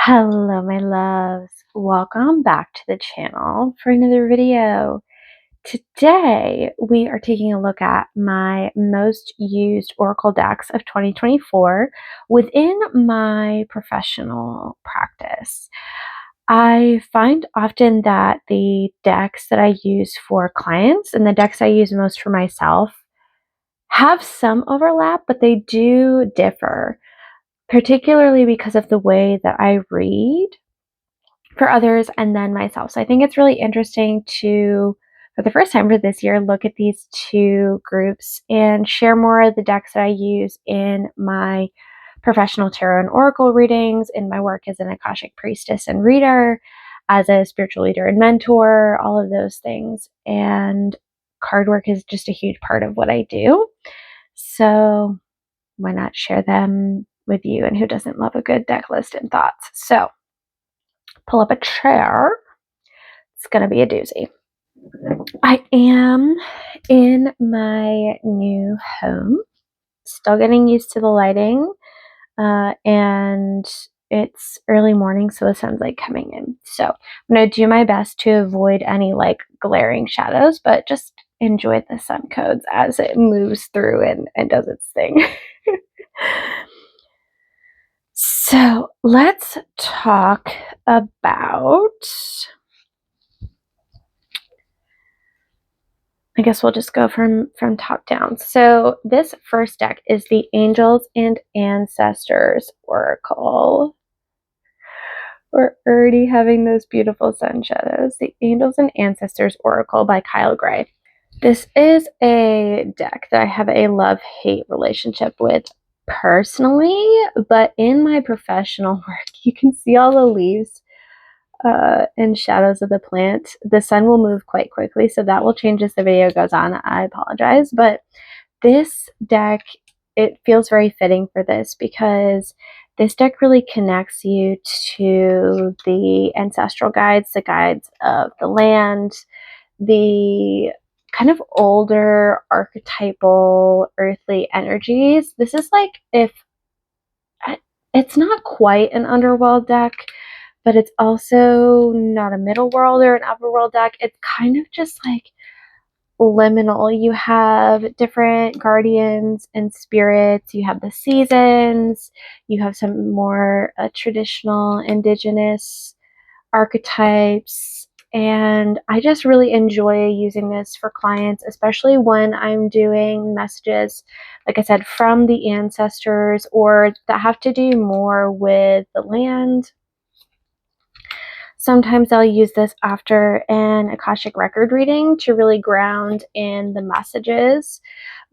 Hello, my loves. Welcome back to the channel for another video. Today, we are taking a look at my most used Oracle decks of 2024 within my professional practice. I find often that the decks that I use for clients and the decks I use most for myself have some overlap, but they do differ, particularly because of the way that I read for others and then myself. So I think it's really interesting to, for the first time for this year, look at these two groups and share more of the decks that I use in my professional tarot and oracle readings, in my work as an Akashic priestess and reader, as a spiritual leader and mentor, all of those things. And card work is just a huge part of what I do. So why not share them with you? And who doesn't love a good deck list and thoughts? So pull up a chair. It's going to be a doozy. I am in my new home, still getting used to the lighting, and it's early morning, so the sun's like coming in. So I'm going to do my best to avoid any like glaring shadows, but just enjoy the sun codes as it moves through and does its thing. So let's talk about, I guess we'll just go from top down. So this first deck is the Angels and Ancestors Oracle. We're already having those beautiful sun shadows. The Angels and Ancestors Oracle by Kyle Gray. This is a deck that I have a love-hate relationship with personally, but in my professional work, you can see all the leaves and shadows of the plant. The sun will move quite quickly, so that will change as the video goes on. I apologize, but this deck, it feels very fitting for this because this deck really connects you to the ancestral guides, the guides of the land, the kind of older archetypal earthly energies. This is like, if it's not quite an underworld deck, but it's also not a middle world or an upper world deck. It's kind of just like liminal. You have different guardians and spirits. You have the seasons. You have some more traditional indigenous archetypes. And I just really enjoy using this for clients, especially when I'm doing messages, like I said, from the ancestors or that have to do more with the land. Sometimes I'll use this after an Akashic record reading to really ground in the messages.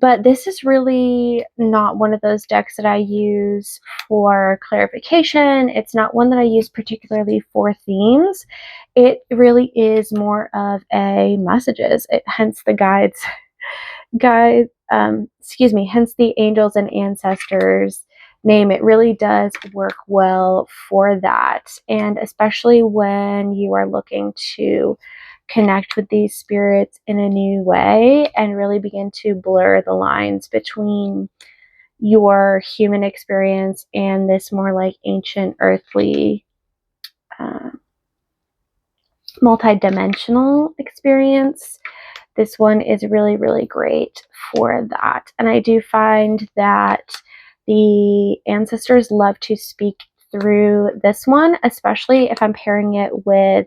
But this is really not one of those decks that I use for clarification. It's not one that I use particularly for themes. It really is more of a messages. Hence the hence the Angels and Ancestors name. It really does work well for that, and especially when you are looking to connect with these spirits in a new way and really begin to blur the lines between your human experience and this more like ancient earthly multi-dimensional experience. This one is really, really great for that. And I do find that the ancestors love to speak through this one, especially if I'm pairing it with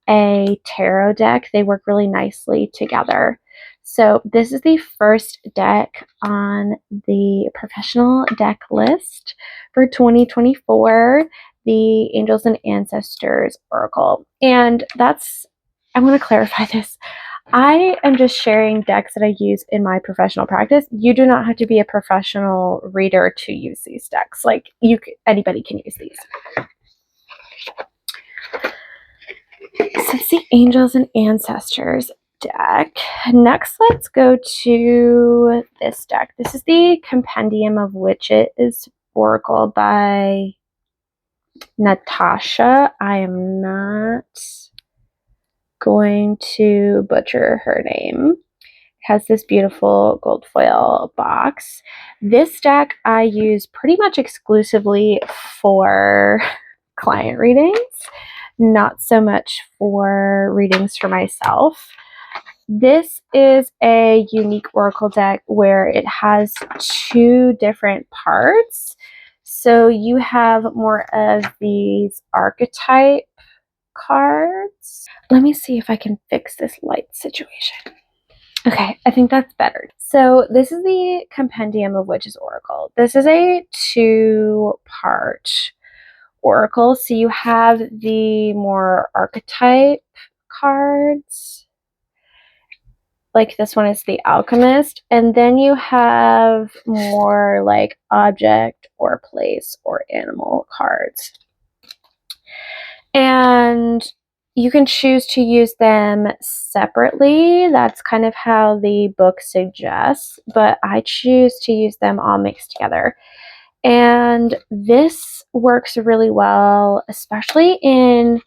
a tarot deck. They work really nicely together. So this is the first deck on the professional deck list for 2024, the Angels and Ancestors Oracle. And I want to clarify this. I am just sharing decks that I use in my professional practice. You do not have to be a professional reader to use these decks. Like anybody can use these. So it's the Angels and Ancestors deck. Next, let's go to this deck. This is the Compendium of Witches Oracle by Natasha. I am not going to butcher her name. It has this beautiful gold foil box. This deck I use pretty much exclusively for client readings, not so much for readings for myself. This is a unique oracle deck where it has 2 different parts. So you have more of these archetype cards. Let me see if I can fix this light situation. Okay, I think that's better. So this is the Compendium of Witches Oracle. This is a 2-part oracle. So you have the more archetype cards. Like this one is the Alchemist. And then you have more like object or place or animal cards. And you can choose to use them separately. That's kind of how the book suggests, but I choose to use them all mixed together. And this works really well, especially in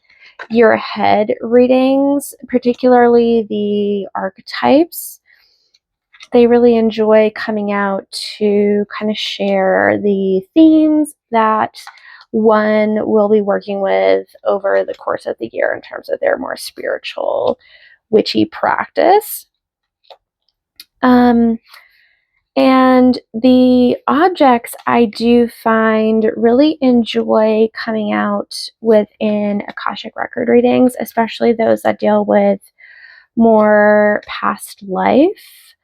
your head readings, particularly the archetypes. They really enjoy coming out to kind of share the themes that one will be working with over the course of the year in terms of their more spiritual, witchy practice. And the objects I do find really enjoy coming out within Akashic record readings, especially those that deal with more past life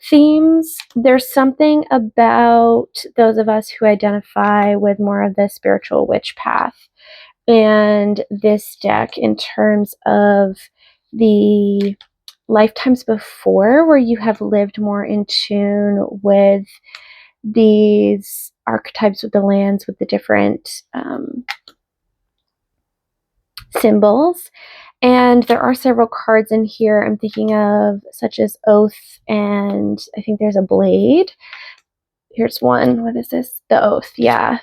themes. There's something about those of us who identify with more of the spiritual witch path and this deck in terms of the lifetimes before, where you have lived more in tune with these archetypes, with the lands, with the different symbols. And there are several cards in here I'm thinking of, such as Oath, and I think there's a Blade. Here's one. What is this? The Oath. Yeah.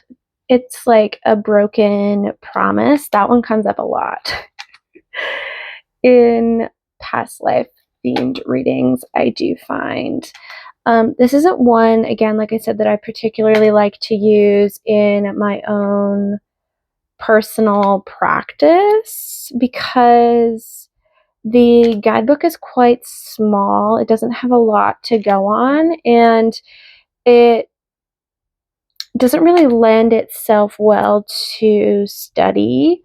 It's like a broken promise. That one comes up a lot in past life themed readings, I do find. This isn't one, again, like I said, that I particularly like to use in my own personal practice because the guidebook is quite small. It doesn't have a lot to go on, and it doesn't really lend itself well to study.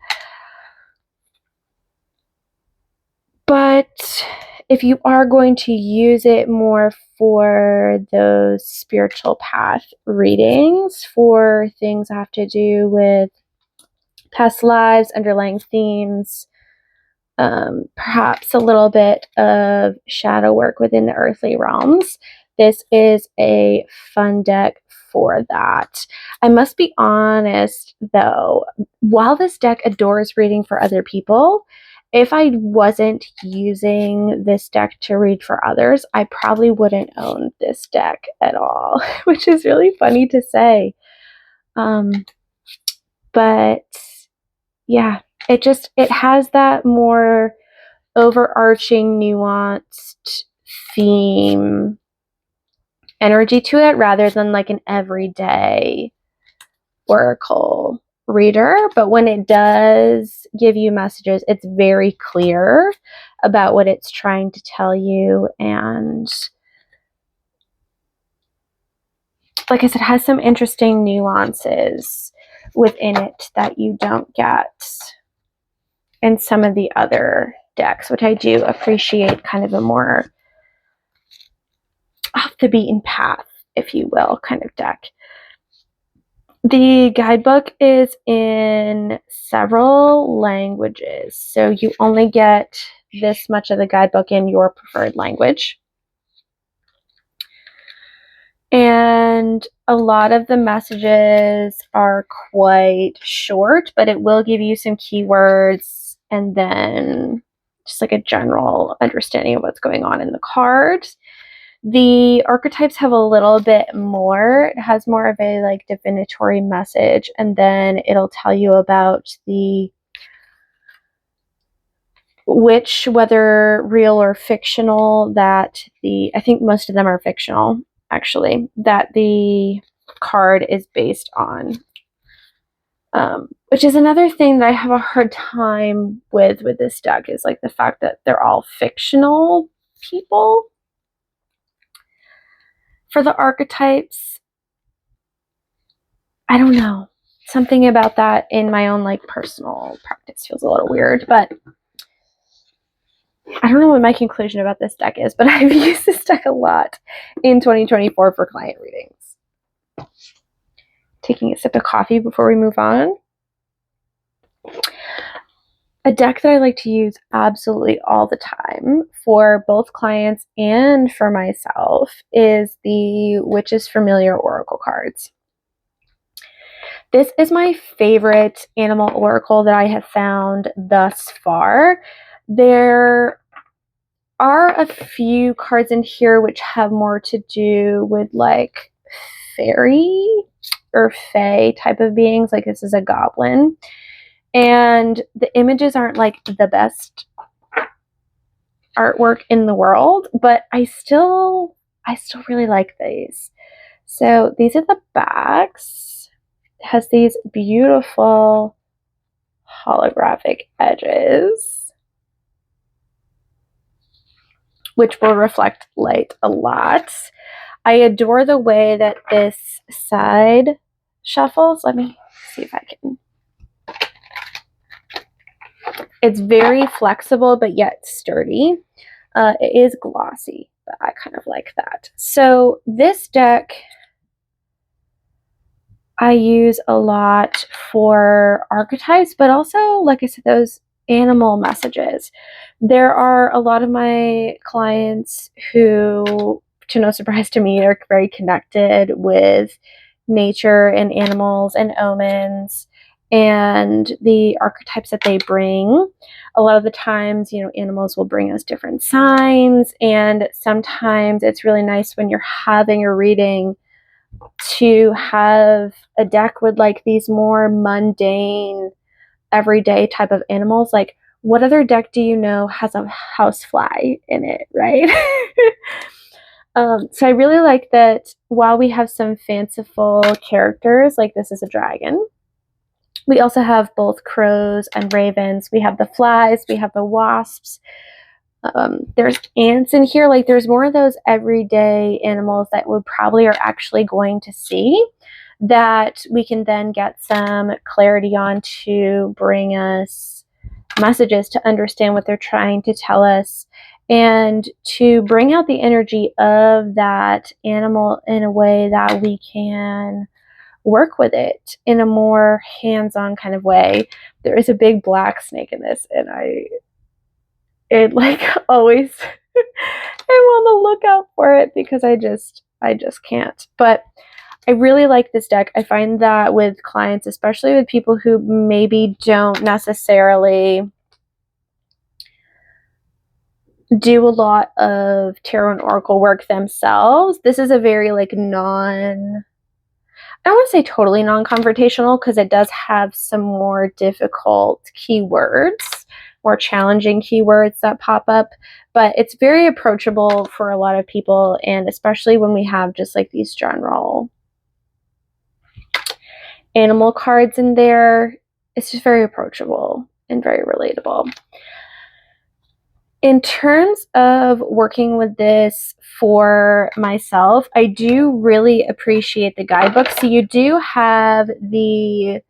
But if you are going to use it more for those spiritual path readings, for things that have to do with past lives, underlying themes, perhaps a little bit of shadow work within the earthly realms, this is a fun deck for that. I must be honest, though, while this deck adores reading for other people, if I wasn't using this deck to read for others, I probably wouldn't own this deck at all, which is really funny to say. But yeah, it has that more overarching, nuanced theme energy to it rather than like an everyday oracle reader. But when it does give you messages, it's very clear about what it's trying to tell you. And like I said, it has some interesting nuances within it that you don't get in some of the other decks, which I do appreciate, kind of a more off the beaten path, if you will, kind of deck. The guidebook is in several languages, so you only get this much of the guidebook in your preferred language. And a lot of the messages are quite short, but it will give you some keywords and then just like a general understanding of what's going on in the cards. The archetypes have a little bit more. It has more of a like divinatory message, and then it'll tell you about the witch, whether real or fictional, that I think most of them are fictional, actually, that the card is based on. which is another thing that I have a hard time with this deck, is like the fact that they're all fictional people. For the archetypes, I don't know. Something about that in my own like personal practice feels a little weird, but I don't know what my conclusion about this deck is, but I've used this deck a lot in 2024 for client readings. Taking a sip of coffee before we move on. A deck that I like to use absolutely all the time for both clients and for myself is the Witch's Familiar Oracle cards. This is my favorite animal oracle that I have found thus far. There are a few cards in here which have more to do with like fairy or fae type of beings. Like this is a goblin. And the images aren't like the best artwork in the world, but I still really like these. So these are the backs. It has these beautiful holographic edges, which will reflect light a lot. I adore the way that this side shuffles. Let me see if I can. It's very flexible, but yet sturdy. It is glossy, but I kind of like that. So this deck I use a lot for archetypes, but also, like I said, those animal messages. There are a lot of my clients who, to no surprise to me, are very connected with nature and animals and omens and the archetypes that they bring. A lot of the times, you know, animals will bring us different signs, and sometimes it's really nice when you're having a reading to have a deck with like these more mundane, everyday type of animals. Like, what other deck do you know has a housefly in it, right? So I really like that while we have some fanciful characters, like this is a dragon, we also have both crows and ravens. We have the flies, we have the wasps. There's ants in here. Like there's more of those everyday animals that we probably are actually going to see that we can then get some clarity on to bring us messages to understand what they're trying to tell us and to bring out the energy of that animal in a way that we can work with it in a more hands-on kind of way. There is a big black snake in this, and it like always I want to look out for it because I just can't. But I really like this deck. I find that with clients, especially with people who maybe don't necessarily do a lot of tarot and oracle work themselves, this is a very like I don't want to say totally non-confrontational, because it does have some more difficult keywords, more challenging keywords that pop up, but it's very approachable for a lot of people, and especially when we have just like these general animal cards in there, it's just very approachable and very relatable. In terms of working with this for myself, I do really appreciate the guidebook. So you do have the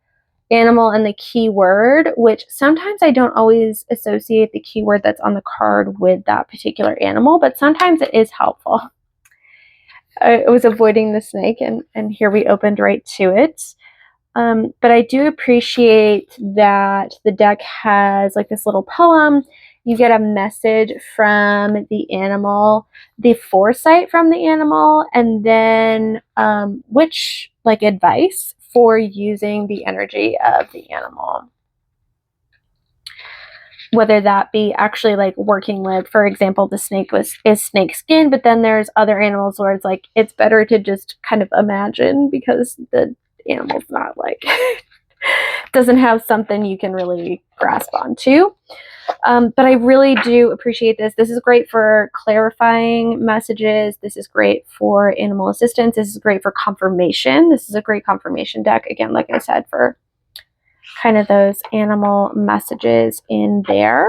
animal and the keyword, which sometimes I don't always associate the keyword that's on the card with that particular animal, but sometimes it is helpful. I was avoiding the snake, and here we opened right to it. But I do appreciate that the deck has like this little poem. You get a message from the animal, the foresight from the animal, and then which like advice for using the energy of the animal. Whether that be actually like working with, for example, the snake is snake skin, but then there's other animals where it's like it's better to just kind of imagine because the animal's not like doesn't have something you can really grasp onto. But I really do appreciate this. This is great for clarifying messages. This is great for animal assistance. This is great for confirmation. This is a great confirmation deck. Again, like I said, for kind of those animal messages in there.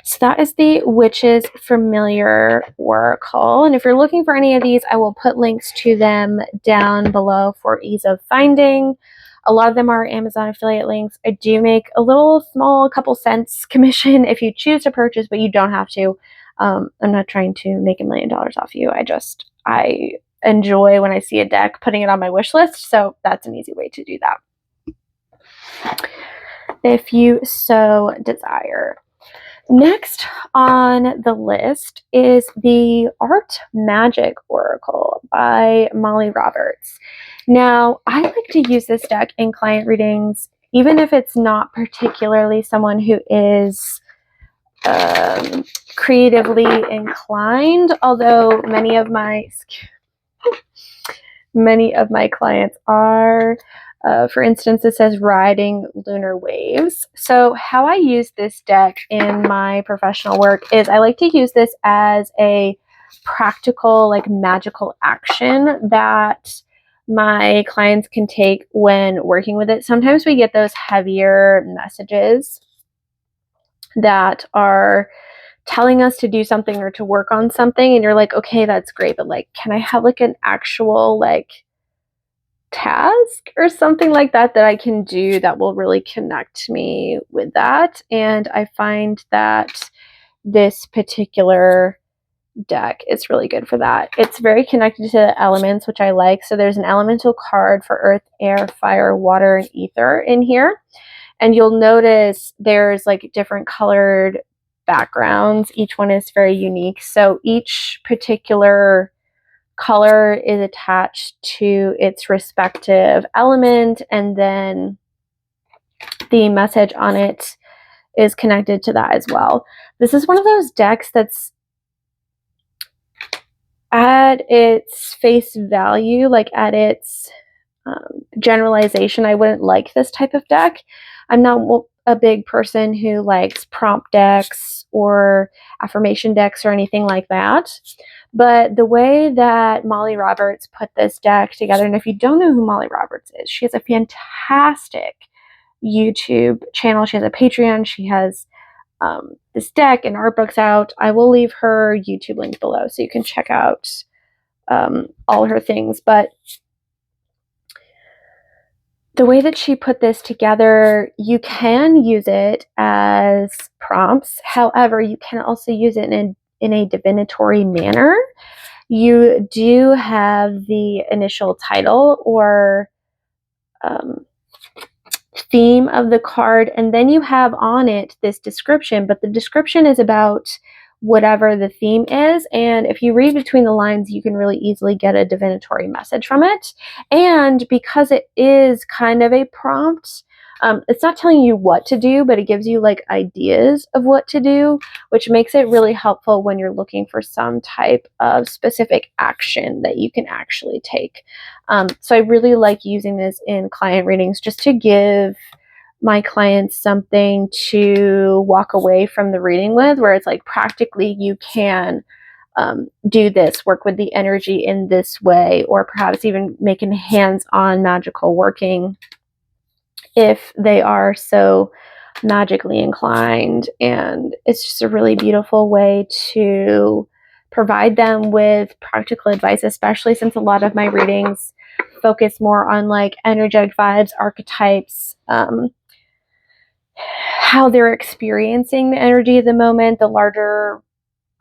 So that is the Witch's Familiar Oracle. And if you're looking for any of these, I will put links to them down below for ease of finding. A lot of them are Amazon affiliate links. I do make a little small couple cents commission if you choose to purchase, but you don't have to. I'm not trying to make $1 million off you. I enjoy when I see a deck putting it on my wish list. So that's an easy way to do that, if you so desire. Next on the list is the Magick Oracle by Molly Roberts. Now, I like to use this deck in client readings, even if it's not particularly someone who is creatively inclined, although many of my clients are. For instance, it says riding lunar waves. So how I use this deck in my professional work is I like to use this as a practical, like magical action that my clients can take when working with it. Sometimes we get those heavier messages that are telling us to do something or to work on something, and you're like, okay, that's great, but like, can I have like an actual like task or something like that I can do that will really connect me with that? And I find that this particular deck is really good for that. It's very connected to the elements, which I like. So there's an elemental card for earth, air, fire, water, and ether in here. And you'll notice there's like different colored backgrounds. Each one is very unique. So each particular color is attached to its respective element, and then the message on it is connected to that as well. This is one of those decks that's at its face value, like at its generalization, I wouldn't like this type of deck. I'm not a big person who likes prompt decks or affirmation decks or anything like that. But the way that Molly Roberts put this deck together, and if you don't know who Molly Roberts is, she has a fantastic YouTube channel. She has a Patreon. She has this deck and art books out. I will leave her YouTube link below so you can check out all her things. But the way that she put this together, you can use it as prompts. However, you can also use it in a divinatory manner. You do have the initial title or theme of the card, and then you have on it this description, but the description is about whatever the theme is, and if you read between the lines, you can really easily get a divinatory message from it. And because it is kind of a prompt, it's not telling you what to do, but it gives you like ideas of what to do, which makes it really helpful when you're looking for some type of specific action that you can actually take. So I really like using this in client readings just to give my clients something to walk away from the reading with, where it's like practically you can do this, work with the energy in this way, or perhaps even making hands-on magical working if they are so magically inclined. And it's just a really beautiful way to provide them with practical advice, especially since a lot of my readings focus more on like energetic vibes, archetypes, how they're experiencing the energy of the moment, the larger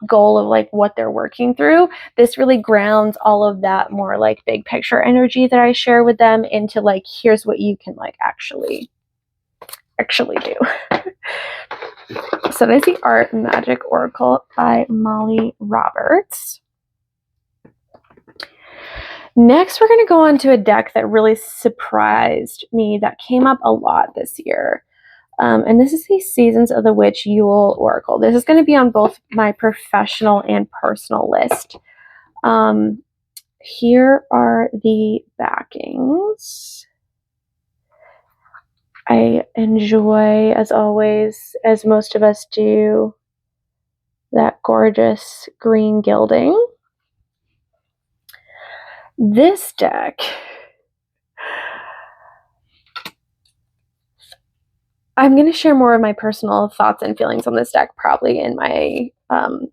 goal of like what they're working through. This really grounds all of that more like big picture energy that I share with them into like, here's what you can like actually do. So there's the Magick Oracle by Molly Roberts. Next, we're going to go on to a deck that really surprised me, that came up a lot this year. And this is the Seasons of the Witch Yule Oracle. This is going to be on both my professional and personal list. Here are the backings. I enjoy, as always, as most of us do, that gorgeous green gilding. This deck I'm going to share more of my personal thoughts and feelings on this deck probably in my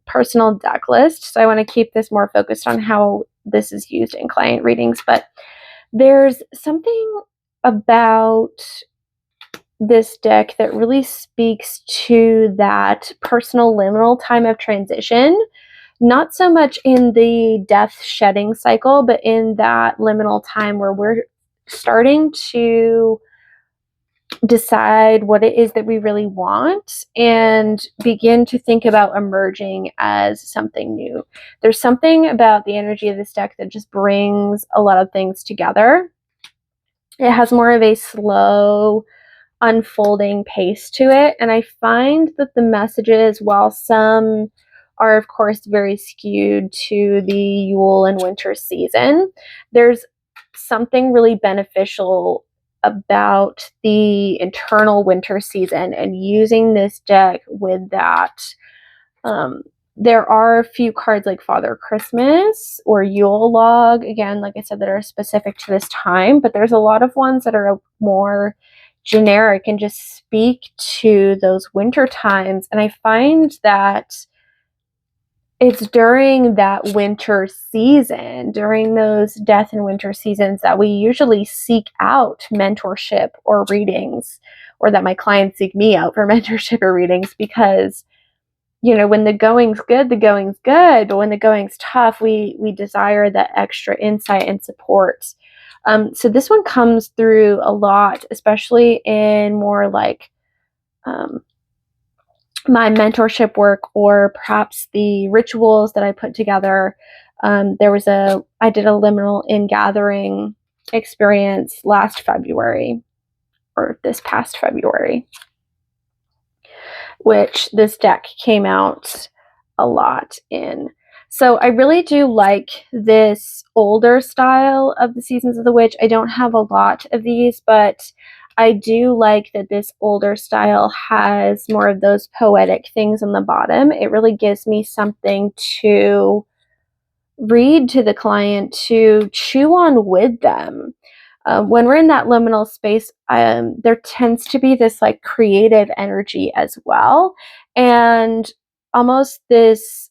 personal deck list. So I want to keep this more focused on how this is used in client readings. But there's something about this deck that really speaks to that personal liminal time of transition, not so much in the death shedding cycle, but in that liminal time where we're starting to decide what it is that we really want and begin to think about emerging as something new. There's something about the energy of this deck that just brings a lot of things together. It has more of a slow unfolding pace to it, and I find that the messages, while some are of course very skewed to the Yule and winter season, there's something really beneficial about the internal winter season and using this deck with that. There are a few cards like Father Christmas or Yule log, again, like I said, that are specific to this time, but there's a lot of ones that are more generic and just speak to those winter times. And I find that it's during that winter season, during those death and winter seasons, that we usually seek out mentorship or readings, or that my clients seek me out for mentorship or readings, because when the going's good, the going's good. But when the going's tough, we desire that extra insight and support. So this one comes through a lot, especially in more like my mentorship work, or perhaps the rituals that I put together. I did a liminal ingathering experience last February, or this past February, which this deck came out a lot in. So I really do like this older style of the Seasons of the Witch. I don't have a lot of these, but I do like that this older style has more of those poetic things on the bottom. It really gives me something to read to the client, to chew on with them. When we're in that liminal space, there tends to be this like creative energy as well, and almost this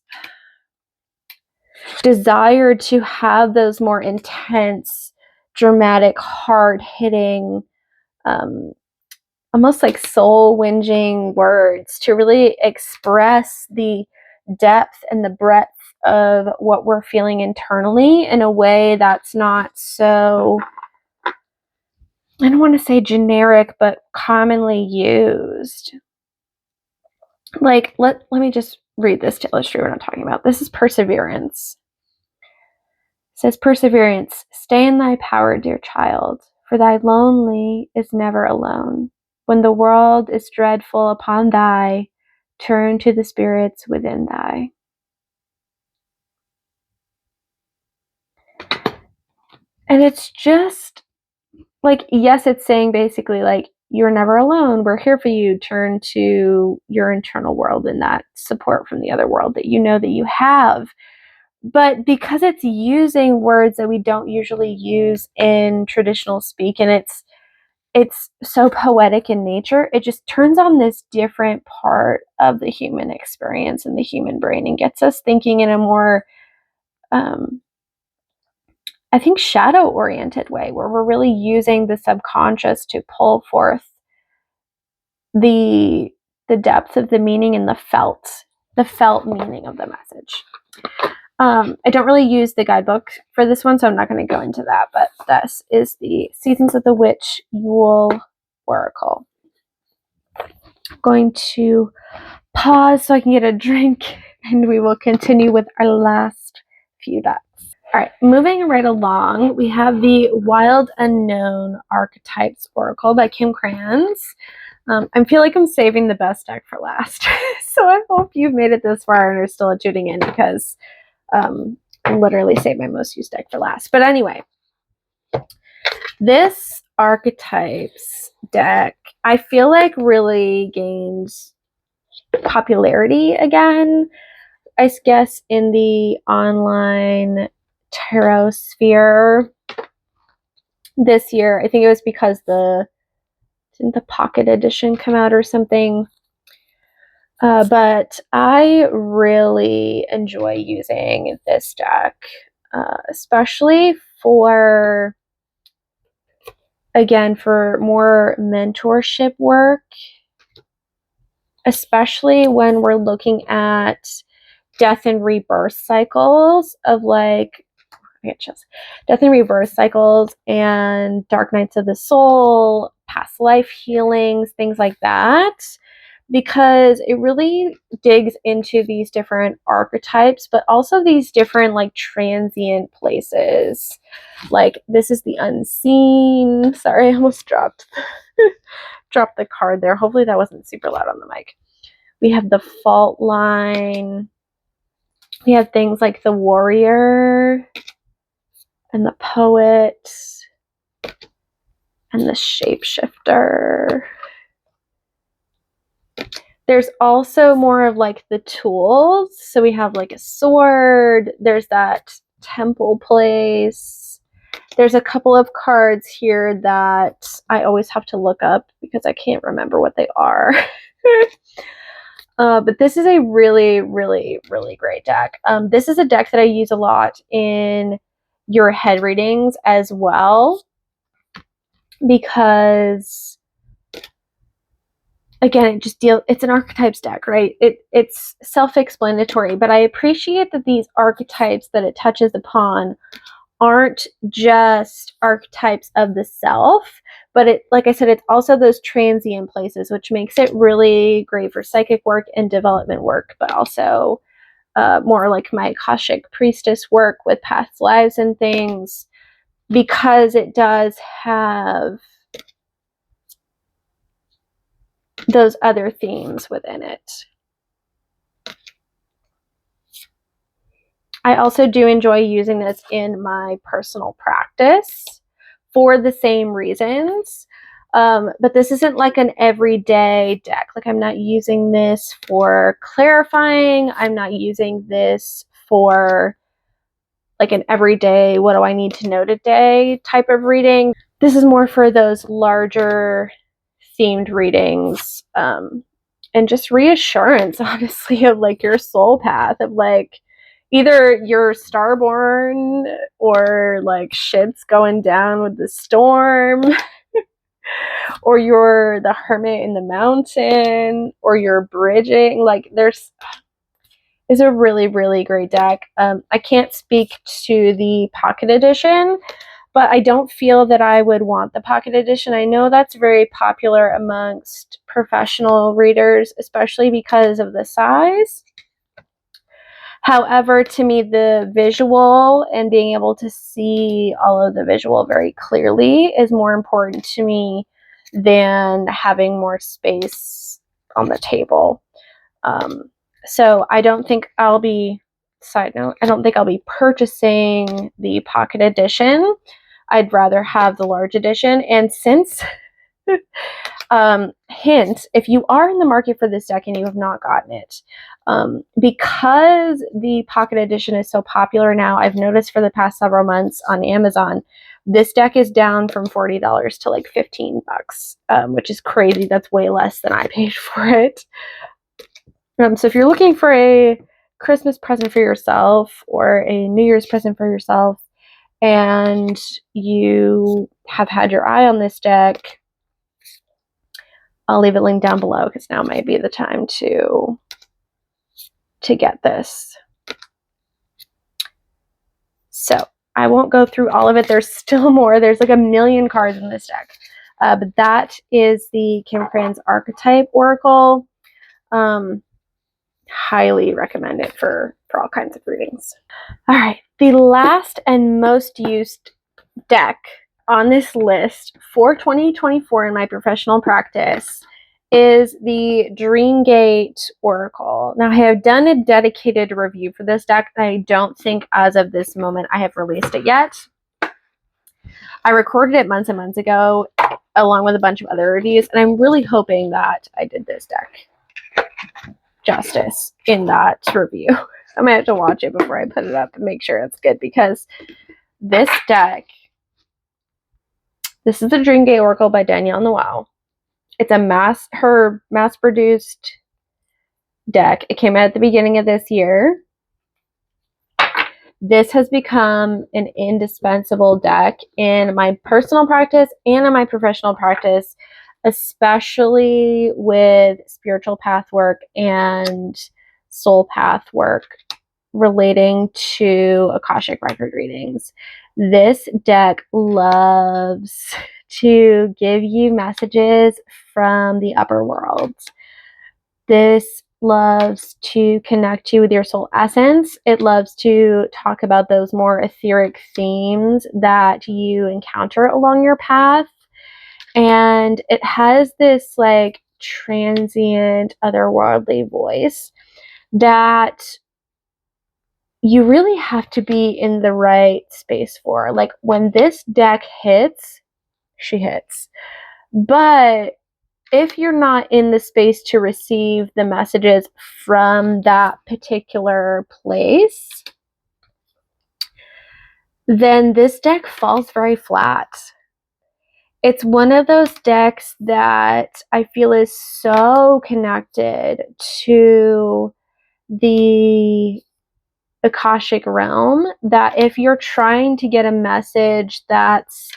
desire to have those more intense, dramatic, hard-hitting, almost like soul-whinging words to really express the depth and the breadth of what we're feeling internally in a way that's not so, I don't want to say generic, but commonly used. Like, let me just read this to illustrate what I'm talking about. This is perseverance. It says, perseverance, stay in thy power, dear child, for thy lonely is never alone. When the world is dreadful upon thy, turn to the spirits within thy. And it's just like, yes, it's saying basically like, you're never alone. We're here for you. Turn to your internal world and that support from the other world that you know that you have. But because it's using words that we don't usually use in traditional speak, and it's so poetic in nature, it just turns on this different part of the human experience and the human brain and gets us thinking in a more, I think, shadow-oriented way, where we're really using the subconscious to pull forth the depth of the meaning and the felt meaning of the message. I don't really use the guidebook for this one, so I'm not going to go into that, but this is the Seasons of the Witch Yule Oracle. I'm going to pause so I can get a drink, and we will continue with our last few decks. All right, moving right along, we have the Wild Unknown Archetypes Oracle by Kim Krans. I feel like I'm saving the best deck for last, so I hope you've made it this far and are still tuning in, because literally saved my most used deck for last. But anyway, this Archetypes deck, I feel like, really gains popularity again, I guess, in the online tarot sphere this year. I think it was because the Didn't the pocket edition come out or something? But I really enjoy using this deck, especially for, again, for more mentorship work, especially when we're looking at death and rebirth cycles of like, I get chills, death and rebirth cycles and dark nights of the soul, past life healings, things like that, because it really digs into these different archetypes, but also these different like transient places. Like this is the unseen. Sorry, I almost dropped the card there. Hopefully that wasn't super loud on the mic. We have the fault line. We have things like the warrior and the poet and the shapeshifter. There's also more of like the tools. So we have like a sword. There's that temple place. There's a couple of cards here that I always have to look up because I can't remember what they are. But this is a really, really, really great deck. This is a deck that I use a lot in your head readings as well, because again, it's an archetypes deck, right? It's self-explanatory, but I appreciate that these archetypes that it touches upon aren't just archetypes of the self, but it, like I said, it's also those transient places, which makes it really great for psychic work and development work, but also more like my Akashic priestess work with past lives and things, because it does have those other themes within it. I also do enjoy using this in my personal practice for the same reasons. But this isn't like an everyday deck. Like I'm not using this for clarifying. I'm not using this for like an everyday, what do I need to know today type of reading. This is more for those larger themed readings, and just reassurance, honestly, of like your soul path, of like either you're starborn or like shit's going down with the storm, or you're the hermit in the mountain, or you're bridging. Like is a really, really great deck. I can't speak to the pocket edition, but I don't feel that I would want the pocket edition. I know that's very popular amongst professional readers, especially because of the size. However, to me, the visual and being able to see all of the visual very clearly is more important to me than having more space on the table. So I don't think I'll be, side note, I don't think I'll be purchasing the pocket edition. I'd rather have the large edition. And since, hint, if you are in the market for this deck and you have not gotten it, because the pocket edition is so popular now, I've noticed for the past several months on Amazon, this deck is down from $40 to like $15, which is crazy. That's way less than I paid for it. So if you're looking for a Christmas present for yourself or a New Year's present for yourself, and you have had your eye on this deck, I'll leave it linked down below because now might be the time to get this. So I won't go through all of it. There's still more. There's like a million cards in this deck. But that is the Kim Krans Archetype Oracle. Highly recommend it for all kinds of readings. All right, the last and most used deck on this list for 2024 in my professional practice is the Dreamgate Oracle. Now, I have done a dedicated review for this deck, and I don't think as of this moment I have released it yet. I recorded it months and months ago, along with a bunch of other reviews, and I'm really hoping that I did this deck justice in that review. I'm gonna have to watch it before I put it up and make sure it's good, because this deck, this is the Dreamgate Oracle by Danielle Noel. It's her mass-produced deck. It came out at the beginning of this year. This has become an indispensable deck in my personal practice and in my professional practice, especially with spiritual path work and soul path work relating to Akashic record readings. This deck loves to give you messages from the upper world. This loves to connect you with your soul essence. It loves to talk about those more etheric themes that you encounter along your path. And it has this like transient, otherworldly voice that you really have to be in the right space for. Like when this deck hits, she hits. But if you're not in the space to receive the messages from that particular place, then this deck falls very flat. It's one of those decks that I feel is so connected to the Akashic realm that if you're trying to get a message that's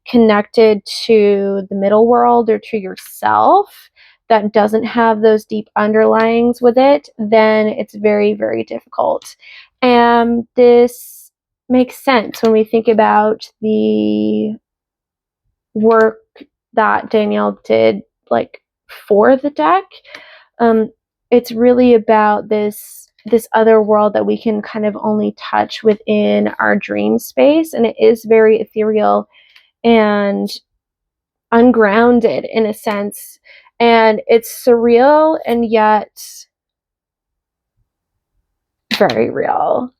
connected to the middle world or to yourself that doesn't have those deep underlyings with it, then it's very, very difficult. And this makes sense when we think about the work that Danielle did like for the deck. It's really about this other world that we can kind of only touch within our dream space, and it is very ethereal and ungrounded in a sense, and it's surreal and yet very real.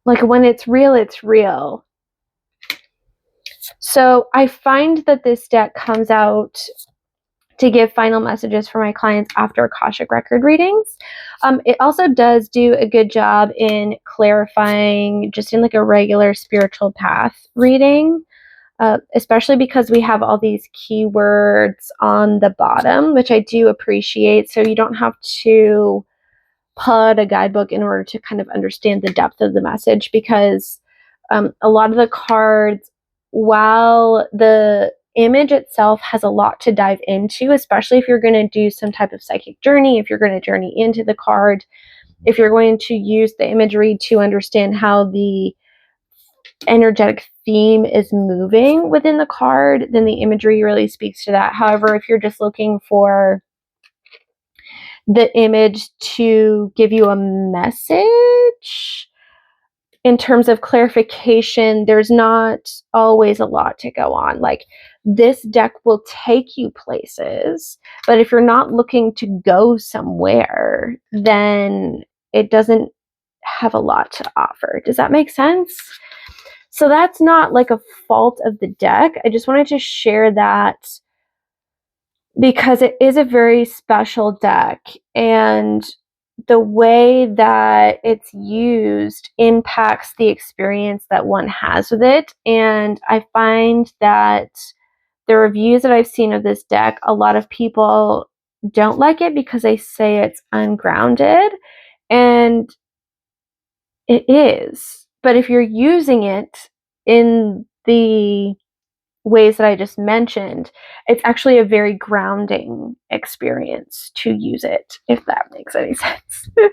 Like when it's real, it's real. So I find that this deck comes out to give final messages for my clients after Akashic record readings. It also does do a good job in clarifying just in like a regular spiritual path reading, especially because we have all these keywords on the bottom, which I do appreciate. So you don't have to pull out a guidebook in order to kind of understand the depth of the message, because a lot of the cards, while the image itself has a lot to dive into, especially if you're going to do some type of psychic journey, if you're going to journey into the card, if you're going to use the imagery to understand how the energetic theme is moving within the card, then the imagery really speaks to that. However, if you're just looking for the image to give you a message in terms of clarification, there's not always a lot to go on. Like this deck will take you places, but if you're not looking to go somewhere, then it doesn't have a lot to offer. Does that make sense? So that's not like a fault of the deck. I just wanted to share that because it is a very special deck, and the way that it's used impacts the experience that one has with it. And I find that the reviews that I've seen of this deck, a lot of people don't like it because they say it's ungrounded, and it is. But if you're using it in the ways that I just mentioned, it's actually a very grounding experience to use it, if that makes any sense. So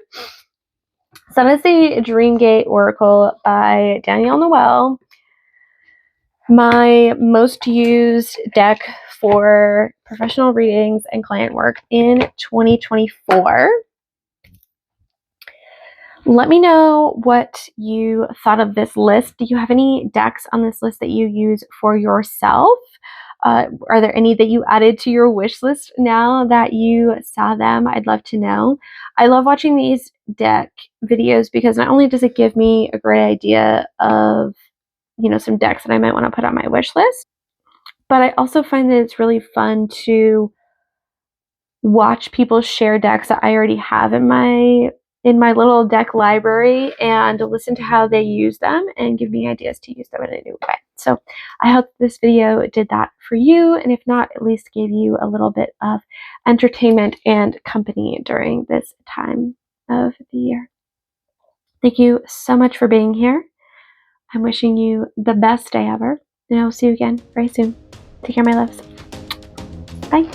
that is the Dreamgate Oracle by Danielle Noel, my most used deck for professional readings and client work in 2024. Let me know what you thought of this list. Do you have any decks on this list that you use for yourself? Are there any that you added to your wish list now that you saw them? I'd love to know. I love watching these deck videos because not only does it give me a great idea of, some decks that I might want to put on my wish list, but I also find that it's really fun to watch people share decks that I already have in my little deck library and listen to how they use them and give me ideas to use them in a new way. So I hope this video did that for you, and if not, at least gave you a little bit of entertainment and company during this time of the year. Thank you so much for being here. I'm wishing you the best day ever, and I'll see you again very soon. Take care, my loves. Bye.